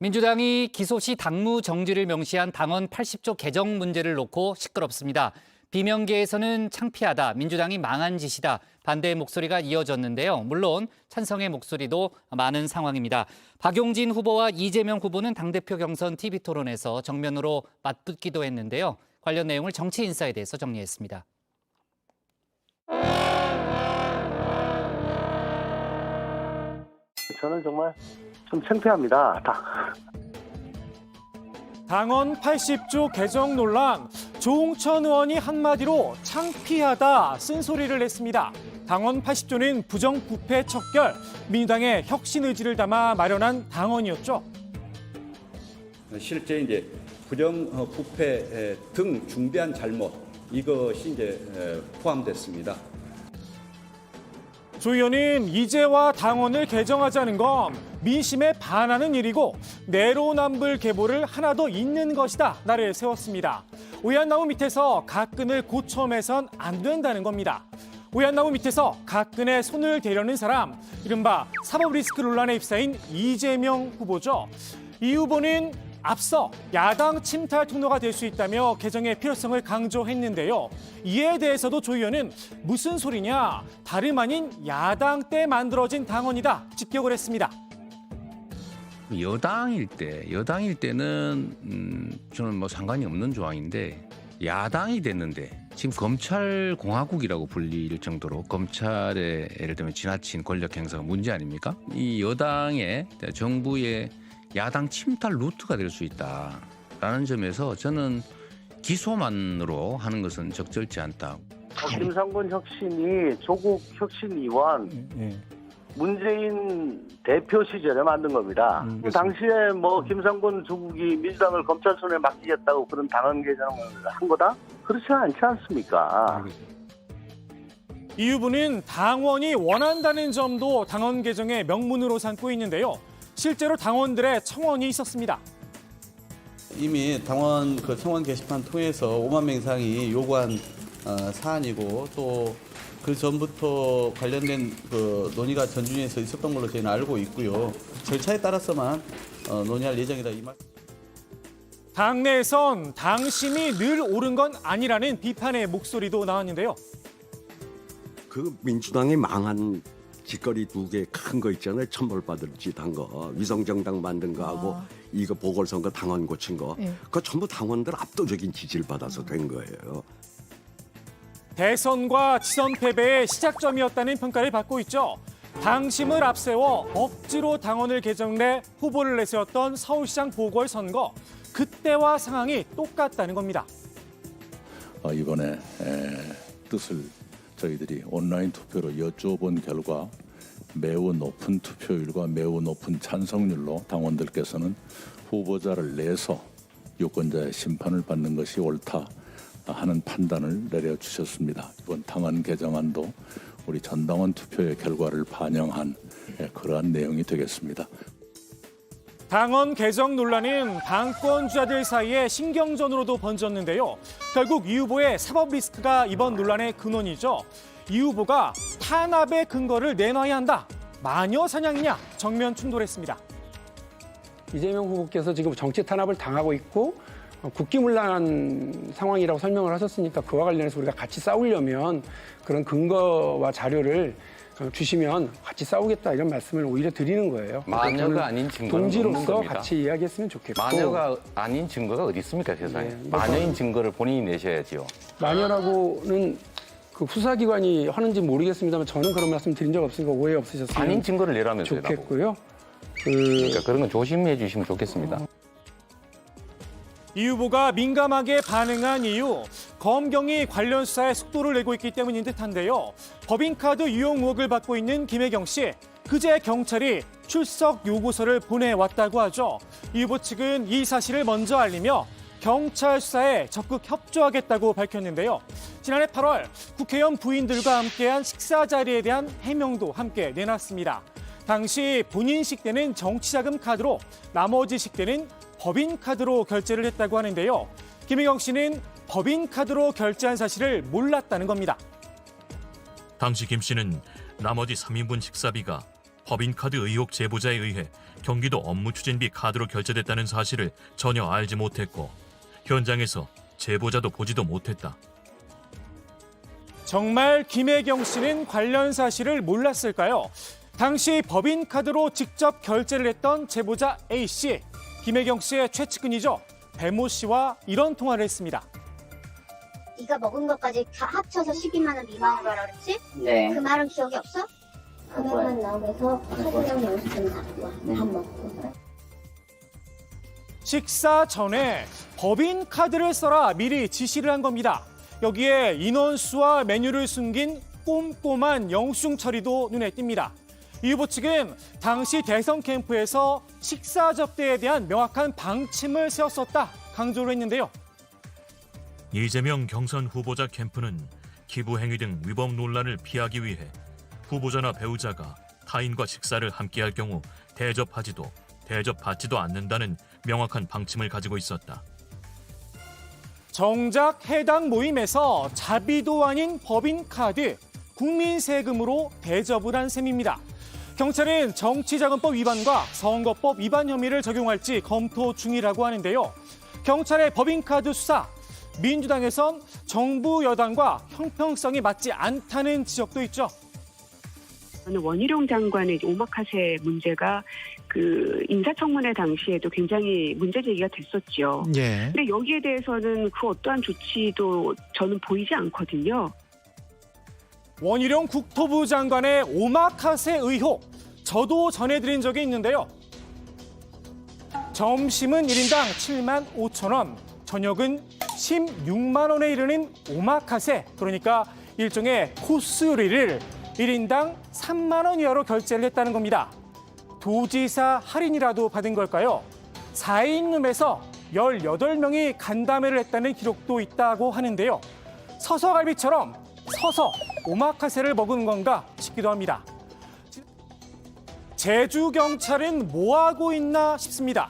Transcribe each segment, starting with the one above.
민주당이 기소시 당무 정지를 명시한 당헌 80조 개정 문제를 놓고 시끄럽습니다. 비명계에서는 창피하다, 민주당이 망한 짓이다, 반대의 목소리가 이어졌는데요. 물론 찬성의 목소리도 많은 상황입니다. 박용진 후보와 이재명 후보는 당대표 경선 TV토론에서 정면으로 맞붙기도 했는데요. 관련 내용을 정치인사이드에서 정리했습니다. 저는 정말 좀 창피합니다. 당헌 80조 개정 논란, 조홍천 의원이 한마디로 창피하다 쓴소리를 냈습니다. 당헌 80조는 부정부패 척결, 민주당의 혁신 의지를 담아 마련한 당헌이었죠. 실제 이제 부정부패 등 중대한 잘못, 이것이 이제 포함됐습니다. 조 의원은 이제와 당헌을 개정하자는 건 민심에 반하는 일이고 내로남불 계보를 하나 더 잇는 것이다. 나를 세웠습니다. 오얏나무 밑에서 각근을 고쳐매선 안 된다는 겁니다. 오얏나무 밑에서 각근에 손을 대려는 사람, 이른바 사법 리스크 논란에 휩싸인 이재명 후보죠. 이 후보는 앞서 야당 침탈 통로가 될 수 있다며 개정의 필요성을 강조했는데요. 이에 대해서도 조 의원은 무슨 소리냐, 다름 아닌 야당 때 만들어진 당헌이다 직격을 했습니다. 여당일 때는 저는 뭐 상관이 없는 조항인데 야당이 됐는데 지금 검찰 공화국이라고 불릴 정도로 검찰의 예를 들면 지나친 권력 행사가 문제 아닙니까? 이 여당의 정부의 야당 침탈 루트가 될 수 있다라는 점에서 저는 기소만으로 하는 것은 적절치 않다. 김상곤 혁신이 조국 혁신위원 문재인 대표 시절에 만든 겁니다. 당시에 뭐 김상곤 조국이 민주당을 검찰 손에 맡기겠다고 그런 당헌 개정을 한 거다? 그렇지 않지 않습니까? 이 후보는 당원이 원한다는 점도 당헌 개정의 명문으로 삼고 있는데요. 실제로 당원들의 청원이 있었습니다. 이미 당원 청원 게시판 통해서 5만 명 이상이 요구한 사안이고 또 그 전부터 관련된 논의가 전준위에서 있었던 걸로 저희는 알고 있고요. 절차에 따라서만 논의할 예정이다 이 말. 당내에선 당심이 늘 옳은 건 아니라는 비판의 목소리도 나왔는데요. 그 민주당이 망한 짓거리 두 개 큰 거 있잖아요. 천벌받을 짓 한 거, 위성정당 만든 거 하고 이거 보궐선거 당원 고친 거. 그거 전부 당원들 압도적인 지지를 받아서 된 거예요. 대선과 지선 패배의 시작점이었다는 평가를 받고 있죠. 당심을 앞세워 억지로 당원을 개정해 후보를 내세웠던 서울시장 보궐선거. 그때와 상황이 똑같다는 겁니다. 이번에 뜻을 저희들이 온라인 투표로 여쭤본 결과 매우 높은 투표율과 매우 높은 찬성률로 당원들께서는 후보자를 내서 유권자의 심판을 받는 것이 옳다 하는 판단을 내려주셨습니다. 이번 당헌 개정안도 우리 전당원 투표의 결과를 반영한 그러한 내용이 되겠습니다. 당헌 개정 논란은 당권주자들 사이에 신경전으로도 번졌는데요. 결국 이 후보의 사법 리스크가 이번 논란의 근원이죠. 이 후보가 탄압의 근거를 내놔야 한다. 마녀 사냥이냐 정면 충돌했습니다. 이재명 후보께서 지금 정치 탄압을 당하고 있고 국기문란한 상황이라고 설명을 하셨으니까 그와 관련해서 우리가 같이 싸우려면 그런 근거와 자료를 주시면 같이 싸우겠다 이런 말씀을 오히려 드리는 거예요. 마녀가 아닌 증거는 없는 동지로서 겁니다. 같이 이야기했으면 좋겠고. 마녀가 아닌 증거가 어디 있습니까 세상에. 네, 마녀인 증거를 본인이 내셔야지요. 마녀라고는 그 수사기관이 하는지 모르겠습니다만 저는 그런 말씀 드린 적 없으니까 오해 없으셨으면 아닌 증거를 내라면서요. 좋겠고요. 그러니까 그런 건 조심해 주시면 좋겠습니다. 이 후보가 민감하게 반응한 이유, 검경이 관련 수사에 속도를 내고 있기 때문인 듯한데요. 법인카드 유용 의혹을 받고 있는 김혜경 씨, 그제 경찰이 출석 요구서를 보내왔다고 하죠. 이 후보 측은 이 사실을 먼저 알리며 경찰 수사에 적극 협조하겠다고 밝혔는데요. 지난해 8월 국회의원 부인들과 함께한 식사 자리에 대한 해명도 함께 내놨습니다. 당시 본인 식대는 정치자금 카드로, 나머지 식대는 법인카드로 결제를 했다고 하는데요. 김혜경 씨는 법인카드로 결제한 사실을 몰랐다는 겁니다. 당시 김 씨는 나머지 3인분 식사비가 법인카드 의혹 제보자에 의해 경기도 업무추진비 카드로 결제됐다는 사실을 전혀 알지 못했고 현장에서 제보자도 보지도 못했다. 정말 김혜경 씨는 관련 사실을 몰랐을까요? 당시 법인카드로 직접 결제를 했던 제보자 A씨, 김혜경 씨의 최측근이죠. 배모 씨와 이런 통화를 했습니다. 네가 먹은 것까지 다 합쳐서 12만 원 미만으로 하라 그랬지? 네. 그 말은 기억이 없어? 금액만 나오면서 소고장 영수증 갖고 와. 밥 먹고. 식사 전에 법인카드를 써라 미리 지시를 한 겁니다. 여기에 인원수와 메뉴를 숨긴 꼼꼼한 영수증 처리도 눈에 띕니다. 이 후보 측은 당시 대선 캠프에서 식사 접대에 대한 명확한 방침을 세웠었다 강조를 했는데요. 이재명 경선 후보자 캠프는 기부 행위 등 위법 논란을 피하기 위해 후보자나 배우자가 타인과 식사를 함께할 경우 대접하지도 대접받지도 않는다는 명확한 방침을 가지고 있었다. 정작 해당 모임에서 자비도 아닌 법인카드, 국민 세금으로 대접을 한 셈입니다. 경찰은 정치자금법 위반과 선거법 위반 혐의를 적용할지 검토 중이라고 하는데요. 경찰의 법인카드 수사, 민주당에선 정부 여당과 형평성이 맞지 않다는 지적도 있죠. 원희룡 장관의 오마카세 문제가 그 인사청문회 당시에도 굉장히 문제 제기가 됐었죠. 예. 근데 여기에 대해서는 그 어떠한 조치도 저는 보이지 않거든요. 원희룡 국토부 장관의 오마카세 의혹, 저도 전해드린 적이 있는데요. 점심은 1인당 7만 5천 원, 저녁은 16만 원에 이르는 오마카세, 그러니까 일종의 코스 요리를 1인당 3만 원 이하로 결제를 했다는 겁니다. 도지사 할인이라도 받은 걸까요? 4인 룸에서 18명이 간담회를 했다는 기록도 있다고 하는데요. 서서갈비처럼 서서 오마카세를 먹은 건가 싶기도 합니다. 제주경찰은 뭐하고 있나 싶습니다.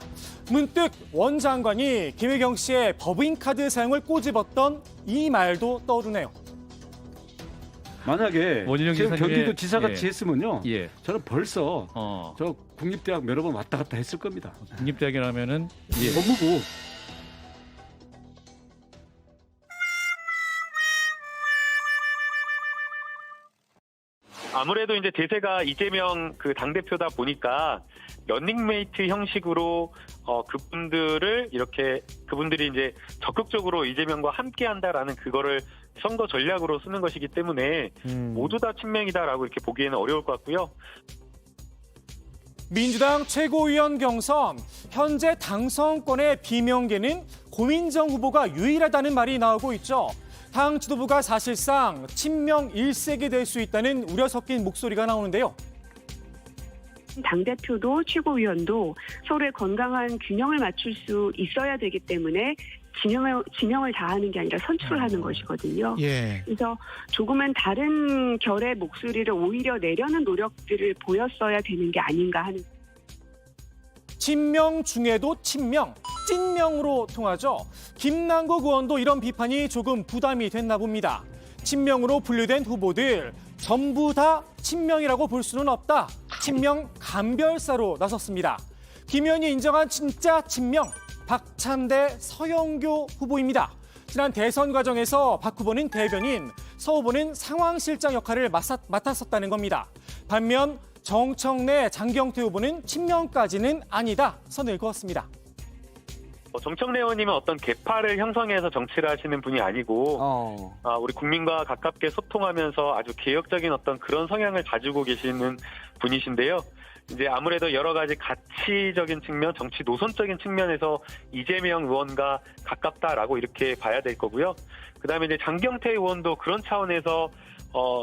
문득 원 장관이 김혜경 씨의 법인카드 사용을 꼬집었던 이 말도 떠오르네요. 만약에 지금 경기도 지사같이 했으면요. 예. 저는 벌써 저 국립대학 여러 번 왔다 갔다 했을 겁니다. 국립대학이라면은 법무부. 아무래도 이제 대세가 이재명 그 당대표다 보니까 런닝메이트 형식으로 그분들이 이제 적극적으로 이재명과 함께 한다라는 그거를 선거 전략으로 쓰는 것이기 때문에 모두 다 친명이다라고 이렇게 보기에는 어려울 것 같고요. 민주당 최고위원 경선, 현재 당선권의 비명계는 고민정 후보가 유일하다는 말이 나오고 있죠. 당 지도부가 사실상 친명 일색이 될 수 있다는 우려 섞인 목소리가 나오는데요. 당대표도 최고위원도 서로의 건강한 균형을 맞출 수 있어야 되기 때문에 진영을 다하는 게 아니라 선출을 하는 것이거든요. 예. 그래서 조금은 다른 결의 목소리를 오히려 내려는 노력들을 보였어야 되는 게 아닌가 하는. 친명 중에도 친명, 찐명으로 통하죠. 김남국 의원도 이런 비판이 조금 부담이 됐나 봅니다. 친명으로 분류된 후보들 전부 다 친명이라고 볼 수는 없다. 친명 감별사로 나섰습니다. 김 의원이 인정한 진짜 친명, 박찬대 서영교 후보입니다. 지난 대선 과정에서 박 후보는 대변인, 서 후보는 상황실장 역할을 맡았었다는 겁니다. 반면 정청래, 장경태 후보는 친명까지는 아니다 선을 그었습니다. 정청래 의원님은 어떤 계파를 형성해서 정치를 하시는 분이 아니고 우리 국민과 가깝게 소통하면서 아주 개혁적인 어떤 그런 성향을 가지고 계시는 분이신데요. 이제 아무래도 여러 가지 가치적인 측면, 정치 노선적인 측면에서 이재명 의원과 가깝다라고 이렇게 봐야 될 거고요. 그다음에 이제 장경태 의원도 그런 차원에서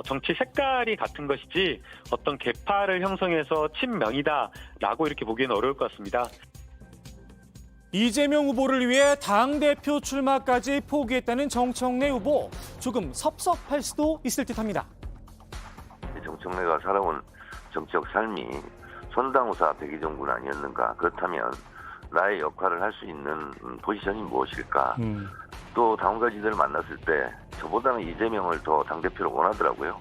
정치 색깔이 같은 것이지 어떤 계파를 형성해서 친명이다라고 이렇게 보기에는 어려울 것 같습니다. 이재명 후보를 위해 당대표 출마까지 포기했다는 정청래 후보, 조금 섭섭할 수도 있을 듯합니다. 정청래가 살아온 정치적 삶이 선당우사 백의정군 아니었는가. 그렇다면 나의 역할을 할 수 있는 포지션이 무엇일까. 또 당원가지들을 만났을 때 저보다는 이재명을 더 당대표로 원하더라고요.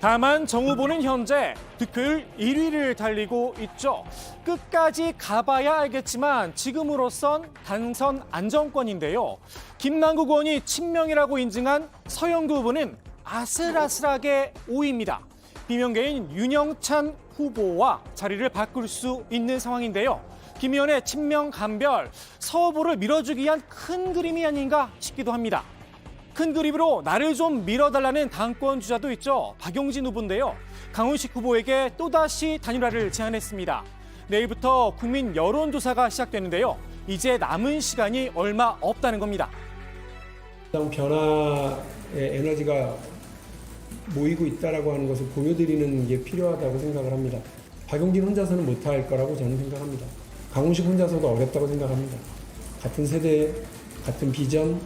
다만 정 후보는 현재 득표율 1위를 달리고 있죠. 끝까지 가봐야 알겠지만 지금으로선 당선 안정권인데요. 김남국 의원이 친명이라고 인증한 서영교 후보는 아슬아슬하게 5위입니다. 비명계인 윤영찬 후보와 자리를 바꿀 수 있는 상황인데요. 김 의원의 친명 감별, 서 후보를 밀어주기 위한 큰 그림이 아닌가 싶기도 합니다. 큰 그림으로 나를 좀 밀어달라는 당권 주자도 있죠. 박용진 후보인데요. 강훈식 후보에게 또다시 단일화를 제안했습니다. 내일부터 국민 여론조사가 시작되는데요. 이제 남은 시간이 얼마 없다는 겁니다. 당 변화의 에너지가 모이고 있다라고 하는 것을 보여드리는 게 필요하다고 생각을 합니다. 박용진 혼자서는 못할 거라고 저는 생각합니다. 강훈식 혼자서도 어렵다고 생각합니다. 같은 세대, 같은 비전,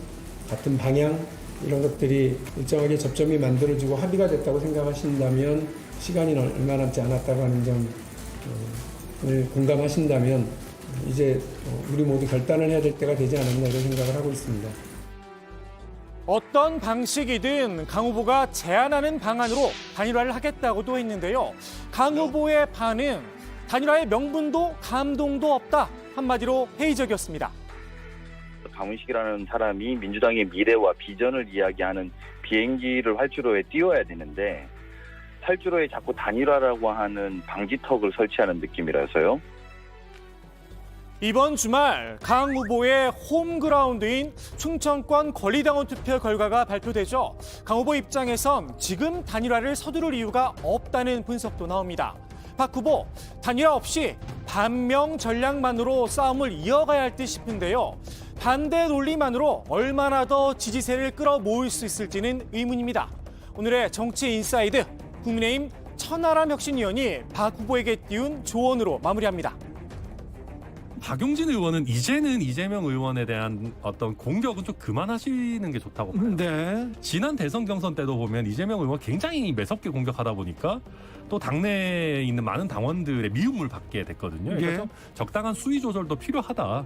같은 방향 이런 것들이 일정하게 접점이 만들어지고 합의가 됐다고 생각하신다면 시간이 얼마 남지 않았다고 하는 점을 공감하신다면 이제 우리 모두 결단을 해야 될 때가 되지 않았나 이런 생각을 하고 있습니다. 어떤 방식이든 강 후보가 제안하는 방안으로 단일화를 하겠다고도 했는데요. 강 후보의 반응, 단일화의 명분도 감동도 없다. 한마디로 회의적이었습니다. 강훈식이라는 사람이 민주당의 미래와 비전을 이야기하는 비행기를 활주로에 띄워야 되는데 활주로에 자꾸 단일화라고 하는 방지턱을 설치하는 느낌이라서요. 이번 주말 강 후보의 홈그라운드인 충청권 권리당원 투표 결과가 발표되죠. 강 후보 입장에선 지금 단일화를 서두를 이유가 없다는 분석도 나옵니다. 박 후보, 단일화 없이 반명 전략만으로 싸움을 이어가야 할 듯 싶은데요. 반대 논리만으로 얼마나 더 지지세를 끌어모을 수 있을지는 의문입니다. 오늘의 정치 인사이드, 국민의힘 천하람 혁신위원이 박 후보에게 띄운 조언으로 마무리합니다. 박용진 의원은 이제는 이재명 의원에 대한 어떤 공격은 좀 그만하시는 게 좋다고 봐요. 네. 지난 대선 경선 때도 보면 이재명 의원 굉장히 매섭게 공격하다 보니까 또 당내에 있는 많은 당원들의 미움을 받게 됐거든요. 그래서 좀 적당한 수위 조절도 필요하다.